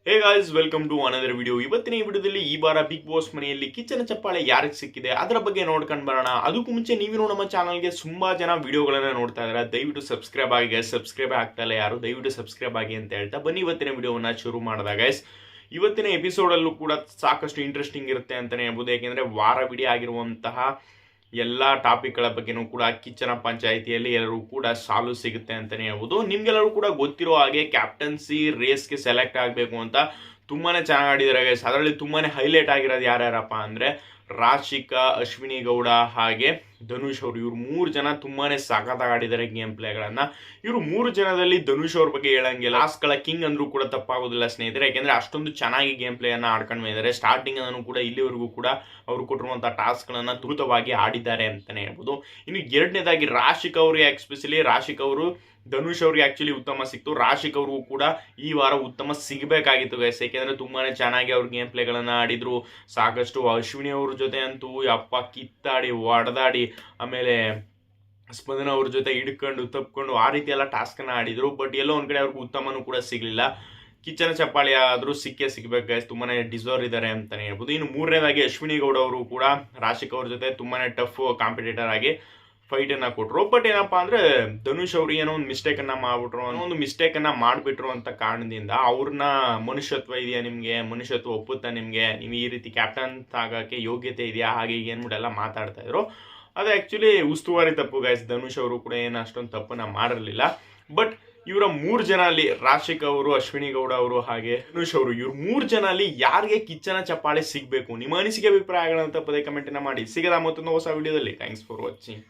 Hey guys, welcome to another video. ಇವತ್ತಿನ ಈ ವಿಡಿಯೋದಲ್ಲಿ ಈ ಬಾರ ಬಿಗ್ ಬಾಸ್ ಮನೆಯಲ್ಲಿ ಕಿಚ್ಚನ ಚಪ್ಪಾಳೆ ಯಾರಿಗೆ ಸಿಕ್ಕಿದೆ ಅದರ ಬಗ್ಗೆ ನೋಡ್ಕೊಂಡು ಬರೋಣ. ಅದಕ್ಕೂ ಮುಂಚೆ ನೀವು ನಮ್ಮ ಚಾನಲ್ಗೆ ತುಂಬಾ ಜನ ವಿಡಿಯೋಗಳನ್ನ ನೋಡ್ತಾ ಇದ್ದಾರೆ. ದಯವಿಟ್ಟು ಸಬ್ಸ್ಕ್ರೈಬ್ ಆಗಿ. ಸಬ್ಸ್ಕ್ರೈಬ್ ಆಗ್ತಾ ಇಲ್ಲ ಯಾರು, ದಯವಿಟ್ಟು ಸಬ್ಸ್ಕ್ರೈಬ್ ಆಗಿ ಅಂತ ಹೇಳ್ತಾ ಬನ್ನಿ ಇವತ್ತಿನ ವಿಡಿಯೋವನ್ನ ಶುರು ಮಾಡಿದಾಗ ಗೈಸ್. ಇವತ್ತಿನ ಎಪಿಸೋಡ್ ಅಲ್ಲೂ ಕೂಡ ಸಾಕಷ್ಟು ಇಂಟ್ರೆಸ್ಟಿಂಗ್ ಇರುತ್ತೆ ಅಂತಾನೆ ಹೇಳ್ಬೋದು. ಯಾಕೆಂದ್ರೆ ವಾರ ವಿಡಿಯೋ ಆಗಿರುವಂತಹ ಎಲ್ಲ ಟಾಪಿಕ್ಗಳ ಬಗ್ಗೆನೂ ಕೂಡ ಕಿಚ್ಚನ ಪಂಚಾಯಿತಿಯಲ್ಲಿ ಎಲ್ಲರೂ ಕೂಡ ಸಾಲು ಸಿಗುತ್ತೆ ಅಂತಾನೆ ಹೇಳ್ಬೋದು. ನಿಮ್ಗೆಲ್ಲರೂ ಕೂಡ ಗೊತ್ತಿರೋ ಹಾಗೆ ಕ್ಯಾಪ್ಟನ್ಸಿ ರೇಸ್ಗೆ ಸೆಲೆಕ್ಟ್ ಆಗಬೇಕು ಅಂತ ತುಂಬಾನೇ ಚೆನ್ನಾಗಿ ಆಡಿದ್ದಾರೆ ಗೈಸ್. ಅದರಲ್ಲಿ ತುಂಬಾನೇ ಹೈಲೈಟ್ ಆಗಿರೋದು ಯಾರ್ಯಾರಪ್ಪ ಅಂದ್ರೆ ರಾಶಿಕಾ, ಅಶ್ವಿನಿ ಗೌಡ ಹಾಗೆ ಧನುಷ್ ಅವರು. ಇವ್ರು 3 ಜನ ತುಂಬಾನೇ ಸಖತ್ತಾಗಿ ಆಡಿದ್ದಾರೆ ಗೇಮ್ ಪ್ಲೇಗಳನ್ನ. ಇವರು 3 ಜನದಲ್ಲಿ ಧನುಷ್ ಅವ್ರ ಬಗ್ಗೆ ಹೇಳಂಗಿಲ್ಲ, ಲಾಸ್ಟ್ಗಳ ಕಿಂಗ್ ಅಂದ್ರೂ ಕೂಡ ತಪ್ಪಾಗೋದಿಲ್ಲ ಸ್ನೇಹಿತರೆ. ಯಾಕೆಂದ್ರೆ ಅಷ್ಟೊಂದು ಚೆನ್ನಾಗಿ ಗೇಮ್ ಪ್ಲೇ ಅನ್ನ ಆಡ್ಕೊಂಡು ಬಂದಿದ್ದಾರೆ. ಸ್ಟಾರ್ಟಿಂಗ್ ಅನ್ನು ಕೂಡ ಇಲ್ಲಿವರೆಗೂ ಕೂಡ ಅವರು ಕೊಟ್ಟಿರುವಂತಹ ಟಾಸ್ಕ್ ಗಳನ್ನ ದ್ರುತವಾಗಿ ಆಡಿದ್ದಾರೆ ಅಂತಾನೆ ಹೇಳ್ಬೋದು. ಇನ್ನು ಎರಡನೇದಾಗಿ ರಾಶಿಕ್ ಅವ್ರಿಗೆ, ಎಕ್ಸ್ಪೆಷಲಿ ರಾಶಿಕ್ ಅವರು ಧನುಷ್ ಅವ್ರಿಗೆ ಆಕ್ಚುಲಿ ಉತ್ತಮ ಸಿಕ್ತು. ರಾಶಿಕ್ ಅವ್ರಿಗೂ ಕೂಡ ಈ ವಾರ ಉತ್ತಮ ಸಿಗಬೇಕಾಗಿತ್ತು ಗೈಸ್. ಯಾಕೆಂದ್ರೆ ತುಂಬಾನೇ ಚೆನ್ನಾಗಿ ಅವ್ರ ಗೇಮ್ ಪ್ಲೇಗಳನ್ನ ಆಡಿದ್ರು. ಸಾಕಷ್ಟು ಅಶ್ವಿನಿ ಅವ್ರ ಜೊತೆ ಅಂತೂ ಯಪ್ಪ ಕಿತ್ತಾಡಿ ಹೊಡೆದಾಡಿ, ಆಮೇಲೆ ಸ್ಪಂದನ ಅವ್ರ ಜೊತೆ ಹಿಡ್ಕೊಂಡು ತಪ್ಕೊಂಡು ಆ ರೀತಿ ಎಲ್ಲ ಟಾಸ್ಕ್ ಅನ್ನ ಆಡಿದ್ರು. ಬಟ್ ಎಲ್ಲೋ ಒಂದ್ ಕಡೆ ಅವ್ರಿಗೆ ಉತ್ತಮನೂ ಕೂಡ ಸಿಗ್ಲಿಲ್ಲ. ಕಿಚ್ಚನ ಚಪ್ಪಾಳಿ ಆದ್ರೂ ಸಿಗ್ಬೇಕು ಗೈಸ್, ತುಂಬಾನೇ ಡಿಸರ್ವ್ ಇದ್ದಾರೆ ಅಂತಾನೆ ಹೇಳ್ಬೋದು. ಇನ್ನು ಮೂರನೇದಾಗಿ ಅಶ್ವಿನಿ ಗೌಡ ಅವರು ಕೂಡ ರಾಶಿಕ್ ಅವ್ರ ಜೊತೆ ತುಂಬಾನೇ ಟಫ್ ಕಾಂಪಿಟೇಟರ್ ಆಗಿ ಫೈಟ್ ಅನ್ನ ಕೊಟ್ರು. ಬಟ್ ಏನಪ್ಪಾ ಅಂದ್ರೆ ಧನುಷ್ ಅವ್ರಿಗೆ ಏನೋ ಒಂದು ಮಿಸ್ಟೇಕ್ ಅನ್ನ ಮಾಡ್ಬಿಟ್ರು, ಒಂದು ಮಿಸ್ಟೇಕ್ ಅನ್ನ ಮಾಡ್ಬಿಟ್ರು ಅಂತ ಕಾರಣದಿಂದ ಅವ್ರನ್ನ ಮನುಷ್ಯತ್ವ ಇದೆಯಾ ನಿಮ್ಗೆ, ಮನುಷ್ಯತ್ವ ಒಪ್ಪುತ್ತಾ ನಿಮ್ಗೆ, ನೀವು ಈ ರೀತಿ ಕ್ಯಾಪ್ಟನ್ ಆಗಕ್ಕೆ ಯೋಗ್ಯತೆ ಇದೆಯಾ, ಹಾಗೆ ಏನ್ಬಿಟ್ಟೆಲ್ಲ ಮಾತಾಡ್ತಾ ಇದ್ರು. ಅದು ಆಕ್ಚುಲಿ ಉಸ್ತುವಾರಿ ತಪ್ಪು ಗೈಸ್. ಧನುಷ್ ಅವರು ಕೂಡ ಏನು ಅಷ್ಟೊಂದು ತಪ್ಪನ್ನ ಮಾಡಿರಲಿಲ್ಲ. ಬಟ್ ಇವರ 3 ಜನ ಅಲ್ಲಿ ರಾಶಿಕ್ ಅವರು, ಅಶ್ವಿನಿ ಗೌಡ ಅವರು ಹಾಗೆ ಧನುಷ್ ಅವರು, ಇವ್ರು 3 ಜನ ಅಲ್ಲಿ ಯಾರಿಗೆ ಕಿಚ್ಚನ ಚಪ್ಪಾಳೆ ಸಿಗ್ಬೇಕು? ನಿಮ್ಮ ಅನಿಸಿಕೆ ಅಭಿಪ್ರಾಯಗಳನ್ನ ತಪ್ಪದೆ ಕಮೆಂಟ್ ಮಾಡಿ. ಸಿಗದ ಮತ್ತೊಂದು ಹೊಸ ವಿಡಿಯೋದಲ್ಲಿ. Thanks for watching.